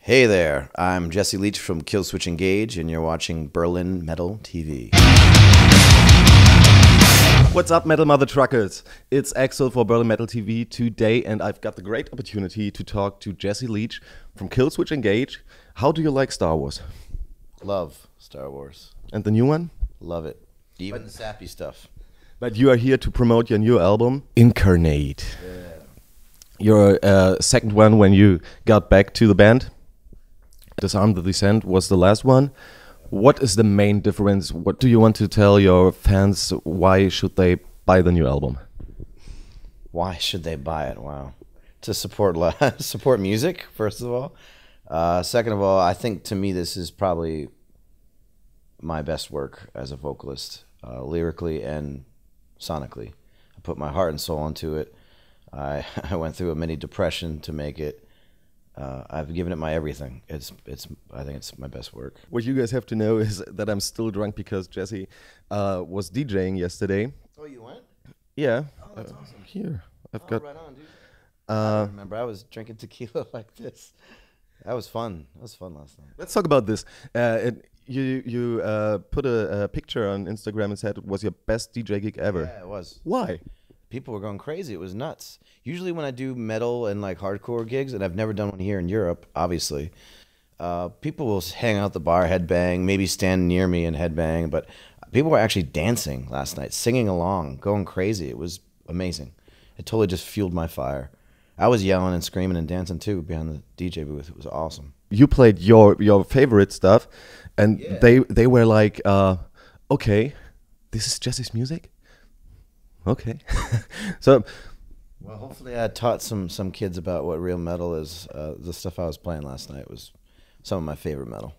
Hey there, I'm Jesse Leach from Killswitch Engage, and you're watching Berlin Metal TV. What's up, Metal Mother Truckers? It's Axel for Berlin Metal TV today, and I've got the great opportunity to talk to Jesse Leach from Killswitch Engage. How do you like Star Wars? Love Star Wars. And the new one? Love it. Even the sappy stuff. But you are here to promote your new album, Incarnate. Yeah. Your second one when you got back to the band. Disarm the Descent was the last one. What is the main difference? What do you want to tell your fans? Why should they buy the new album? Why should they buy it? Wow. To support support music, first of all. Second of all, I think to me this is probably my best work as a vocalist, lyrically and sonically. I put my heart and soul into it. I went through a mini depression to make it. I've given it my everything. I think it's my best work. What you guys have to know is that I'm still drunk because Jesse was DJing yesterday. Oh, you went? Yeah. Oh, that's awesome. Here, I've got. Right on, dude. I remember I was drinking tequila like this. That was fun. That was fun last night. Let's talk about this. You put a picture on Instagram and said it was your best DJ gig ever. Yeah, it was. Why? People were going crazy. It was nuts. Usually when I do metal and like hardcore gigs, and I've never done one here in Europe, obviously, people will hang out at the bar, headbang, maybe stand near me and headbang, but people were actually dancing last night, singing along, going crazy. It was amazing. It totally just fueled my fire. I was yelling and screaming and dancing too behind the DJ booth. It was awesome. You played your favorite stuff, and Yeah. they were like, okay, this is Jesse's music? Okay. So, well, hopefully I taught some kids about what real metal is. The stuff I was playing last night was some of my favorite metal.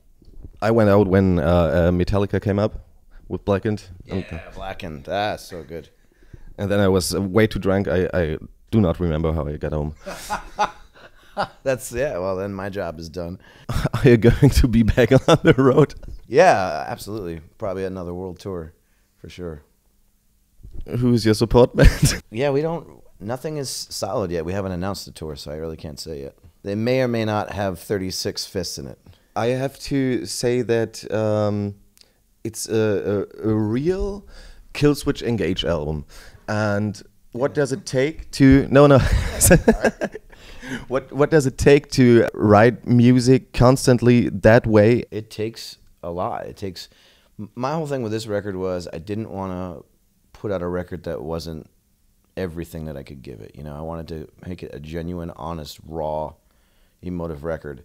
I went out when Metallica came up with Blackened. Yeah, Blackened. That's so good. And then I was way too drunk. I do not remember how I got home. Yeah, well, then my job is done. Are you going to be back on the road? Yeah, absolutely. Probably another world tour, for sure. Who's your support band? Yeah, nothing is solid yet. We haven't announced the tour, so I really can't say yet. They may or may not have 36 fists in it. I have to say that it's a real Killswitch Engage album. And what does it take to... No. What does it take to write music constantly that way? It takes a lot. My whole thing with this record was I didn't want to put out a record that wasn't everything that I could give it. You know, I wanted to make it a genuine, honest, raw, emotive record.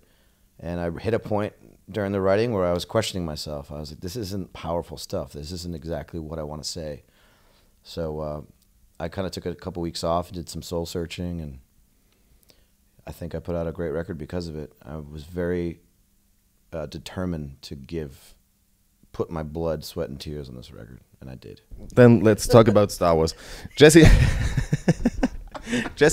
And I hit a point during the writing where I was questioning myself. I was like, this isn't powerful stuff. This isn't exactly what I want to say. So I kind of took a couple weeks off and did some soul searching, and I think I put out a great record because of it. I was very determined to put my blood, sweat, and tears on this record, and I did. Then let's talk about Star Wars. Jesse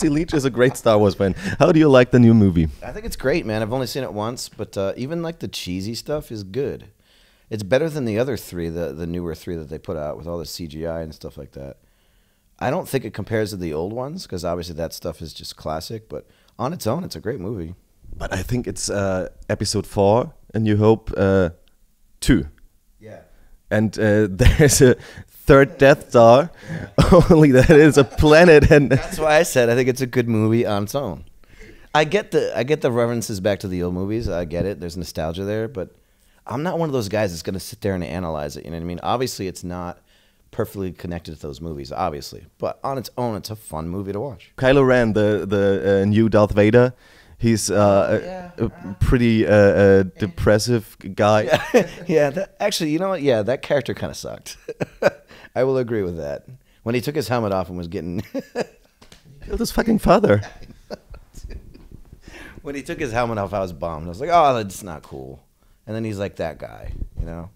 Leach is a great Star Wars fan. How do you like the new movie? I think it's great, man. I've only seen it once, but even like the cheesy stuff is good. It's better than the other three, the newer three that they put out with all the CGI and stuff like that. I don't think it compares to the old ones, because obviously that stuff is just classic, but on its own, it's a great movie. But I think it's episode 4, and New Hope 2. Yeah. And there's a third Death Star, only that is a planet. And that's why I said I think it's a good movie on its own. I get the references back to the old movies. I get it. There's nostalgia there, but I'm not one of those guys that's going to sit there and analyze it. You know what I mean? Obviously, it's not perfectly connected to those movies, obviously. But on its own, it's a fun movie to watch. Kylo Ren, the new Darth Vader, he's a pretty depressive guy. Yeah, actually, you know what? Yeah, that character kind of sucked. I will agree with that. When he took his helmet off and was getting... He killed his fucking father. When he took his helmet off, I was bummed. I was like, oh, that's not cool. And then he's like that guy, you know?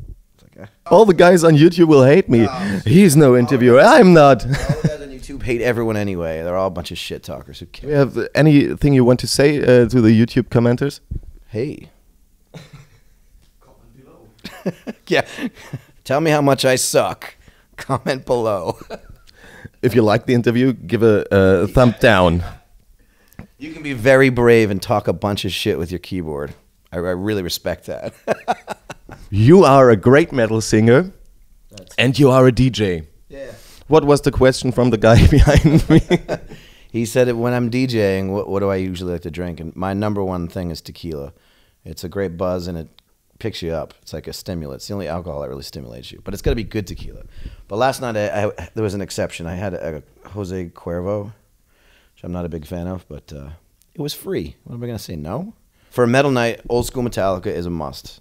All the guys on YouTube will hate me. He's no interviewer. I'm not. All the guys on YouTube hate everyone anyway. They're all a bunch of shit talkers. Who cares? Do you have anything you want to say to the YouTube commenters? Hey. Comment below. Yeah. Tell me how much I suck. Comment below. If you like the interview, give a thumb down. You can be very brave and talk a bunch of shit with your keyboard. I really respect that. You are a great metal singer, and you are a DJ. Yeah. What was the question from the guy behind me? He said, when I'm DJing, what do I usually like to drink? And my number one thing is tequila. It's a great buzz, and it picks you up. It's like a stimulant. It's the only alcohol that really stimulates you. But it's got to be good tequila. But last night, there was an exception. I had a Jose Cuervo, which I'm not a big fan of, but it was free. What am I going to say, no? For a metal night, old school Metallica is a must.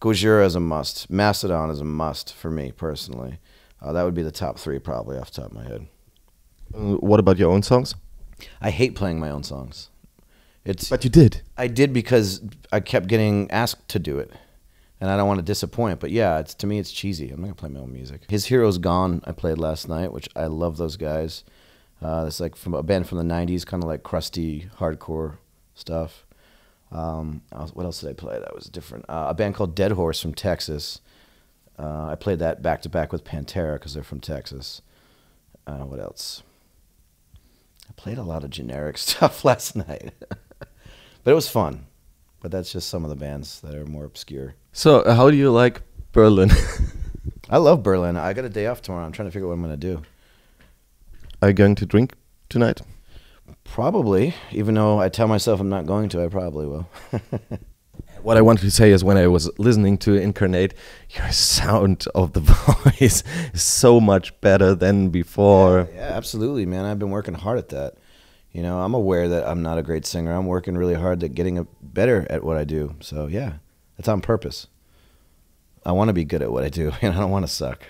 Gojira is a must. Mastodon is a must for me, personally. That would be the top three, probably, off the top of my head. What about your own songs? I hate playing my own songs. But you did. I did because I kept getting asked to do it, and I don't want to disappoint. But yeah, to me, it's cheesy. I'm not gonna play my own music. His Hero's Gone, I played last night, which I love those guys. It's like from a band from the '90s, kind of like crusty hardcore stuff. What else did I play that was different? A band called Dead Horse from Texas. I played that back to back with Pantera because they're from Texas. What else? I played a lot of generic stuff last night. But it was fun. But that's just some of the bands that are more obscure. So, how do you like Berlin? I love Berlin. I got a day off tomorrow. I'm trying to figure out what I'm going to do. Are you going to drink tonight? Probably. Even though I tell myself I'm not going to, I probably will. What I wanted to say is when I was listening to Incarnate, your sound of the voice is so much better than before. Yeah, absolutely, man. I've been working hard at that. You know, I'm aware that I'm not a great singer. I'm working really hard at getting better at what I do. So, yeah, it's on purpose. I want to be good at what I do, and I don't want to suck.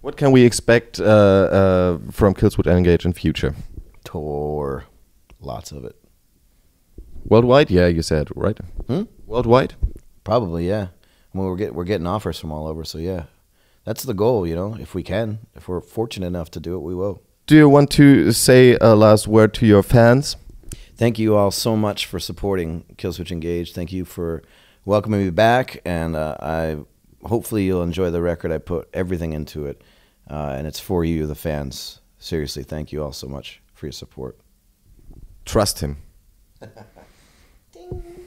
What can we expect from Killswitch Engage in future? Tour. Lots of it. Worldwide? Yeah, you said, right? Worldwide? Probably, yeah. I mean, we're getting offers from all over, so yeah. That's the goal, you know, if we can. If we're fortunate enough to do it, we will. Do you want to say a last word to your fans? Thank you all so much for supporting Killswitch Engage. Thank you for welcoming me back, and hopefully you'll enjoy the record. I put everything into it, and it's for you, the fans. Seriously, thank you all so much for your support. Trust him. Ding.